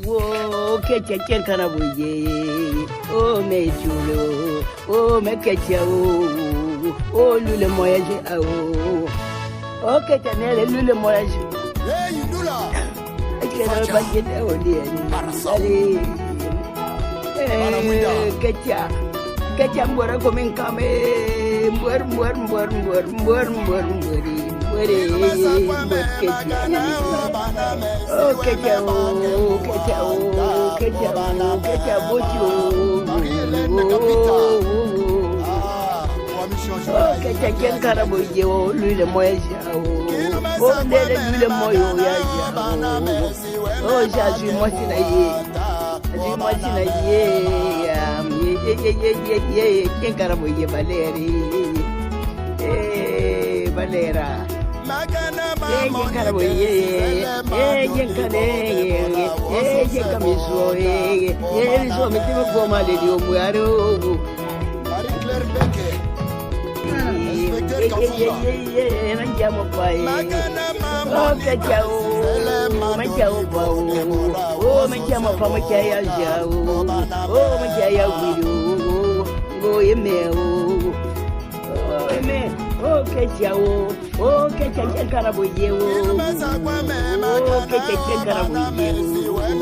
Wo kecha kana boye. Oh me chulo. Oh me kecha o. Oh lule moyaje o. Oh kecha nele lule moyaje. Hey Yudula. Akena bagete o dia ni. Ali. Kecha mbora komen kame. Mbor. Oh kecha bocho. Oh kecha ken karaboye o lule moyaje o. Oh nele lule moyo ya. Oh Jésus moi c'est na ye ken karaboye Valérie Valera ken karaboye ken kamiso so metimo goma le dio muaro Marie-Claire Beke. Mangiamo poi. Oh, che ciao. Mangiamo poi. Oh, mangiamo poi, mangiamo ciao. Oh, mangiamo guido. Oh, e me. Oh, e me. Oh, che ciao. Oh, che c'è caraboye. Oh, che c'è caraboye. Oh,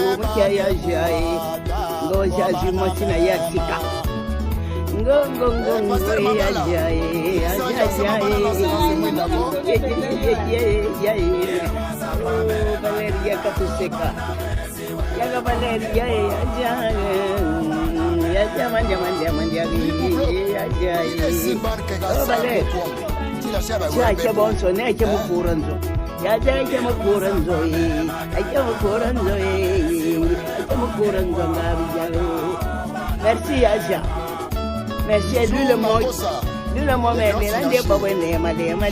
mangiamo ciao. Oh, Jésus, moi, c'est na yatika. Go Valeria Catuseca. Yaga Valeria Valeria bonso ne chiamo curanzo. Ya chiamo curanzo. Merci Aja. Merci lui le mot. Lui le mot mais l'année pas bonne madame.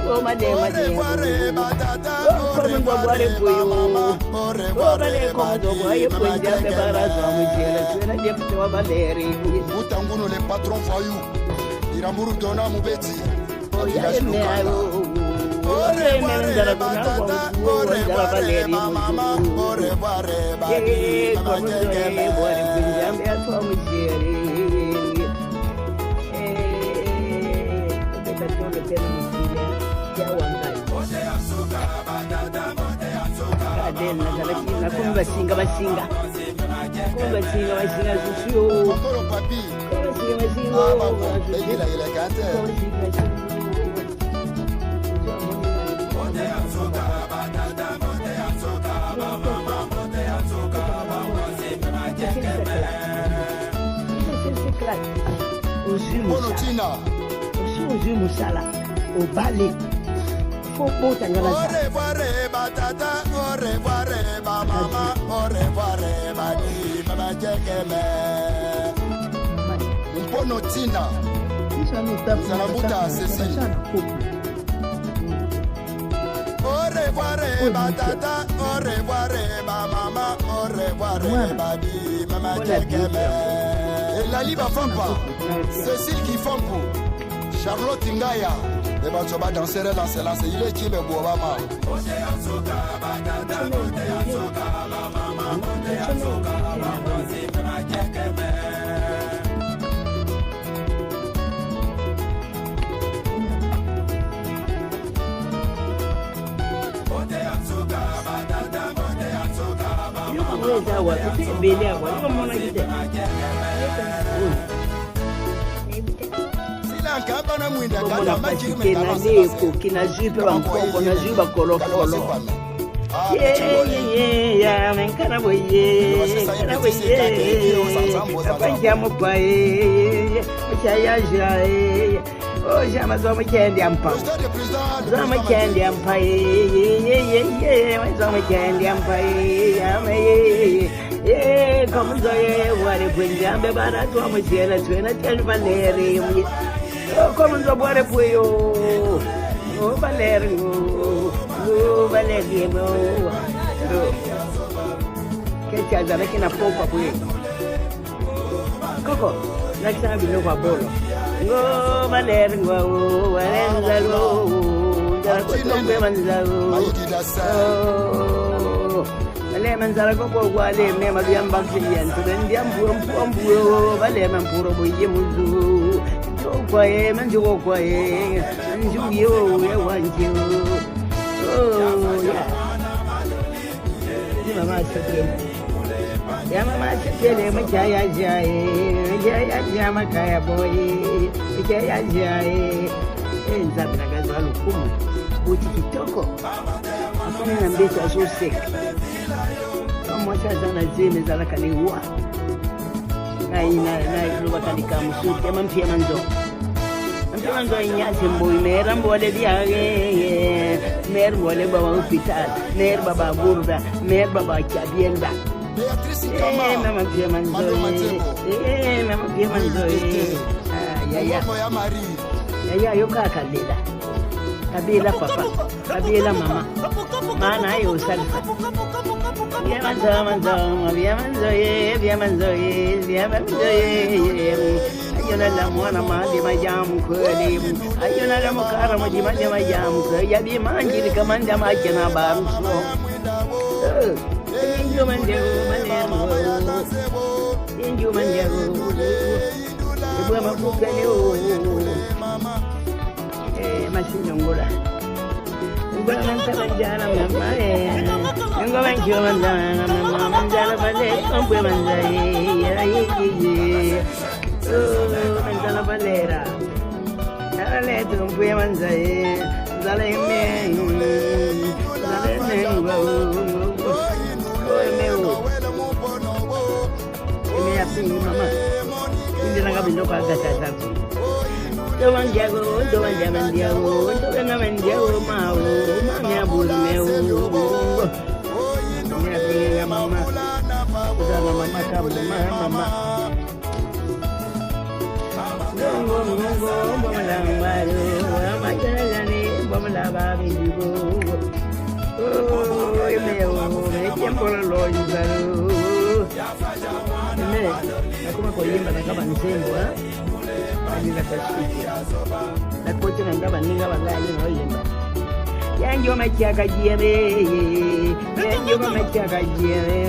Oh madame. Comme boire pour you. Oh Valérie comme boire pour ya de barazo mujela. Tu na dia pour Valérie. Utanguno le patron fayu. Iramuru dona mubeti. Oh ya me aro. Oh me ndara kuna kwa ndara Valérie. Como eu bora pinjam é só mujere. Kumbasinga susio. Encore papi. Il est Ozumu sala o balé faut botar na Au revoir batata, au revoir mama, au revoir madi, mama jekeme. Mpono tina. Zanamuta Cécile. Au revoir batata, au revoir mama, au revoir madi, mama jekeme. Et la liba fampa, Cécile qui fampo, Charlotte Ngaya. Les bandes va danser il est qui le bois mama. Kina jipe wa mkongo na jiba kolokolo. Menkana boye. Apanja mopae. Mchaya jae. Oh jama zo mkendi ampa. Zo mkendi ampa. Zo mkendi ampa. Como zoe ware punjambe barato amjela twena tel Valérie. Como não bora apoio, o Valérie, que te ajuda aqui na pouco apoio. Coco, já que sabe não vai bolo. O Valérie, já Tombe manzaro. Ale manzara ko gwale me mabiyam bakhiyan to bendiam buo bale man puro boye muzu. To kwae manju kwae manju yo ya wanju. Oh yeah. Mama chakele. Ya mama chakele machaya jaya makaya boy. Machaya jaya. Nzabi na gazi walo kumu. Uti kitoko. Afanya na mbeto aso sek. Mwasha zana zeme zala kaniwa. Na iluwa kanika musuti. Mampia manzo. Mampia manzo inyasi mboi. Mera mbole diage. Mer mbole baba hospital. Mer baba burda. Mer baba chabienda. Mama pia manzo. Mama pia manzo. Yaya. Yaya yoka kabila. Kabila papa. Kabila mama. Mana ayo salsa. Ayona la mwana mali majamu kweli. Ayona la mukara majimanja majamu kweli. Yabi manjili kamanda makena baruso. Inju manjego manemo. Inju manjego. Ibu mabuka leo. Masinyongola. Bukan terjana mama engkau mencoba mama menjala balik ombe manjai menjala balera ale tu ombe manjai zale me ini api mama ini nak ambil lokal dasar Doan jago, mau, mami abul meu. Ini mama, udah mama kamu mama. Nunggu, bomelang baru, majalah ni, bomelang baru juga. Oh, meu, jempol loju baru. Ini, aku mau kau ini kapan semua? Nila kasiki na kocha nanga baninga bagani no yemba yanjo machiaka jiere yanjo machiaka jiere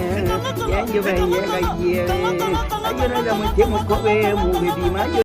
yanjo baye ka jiere ayona da mutemo kobe mu bibi majo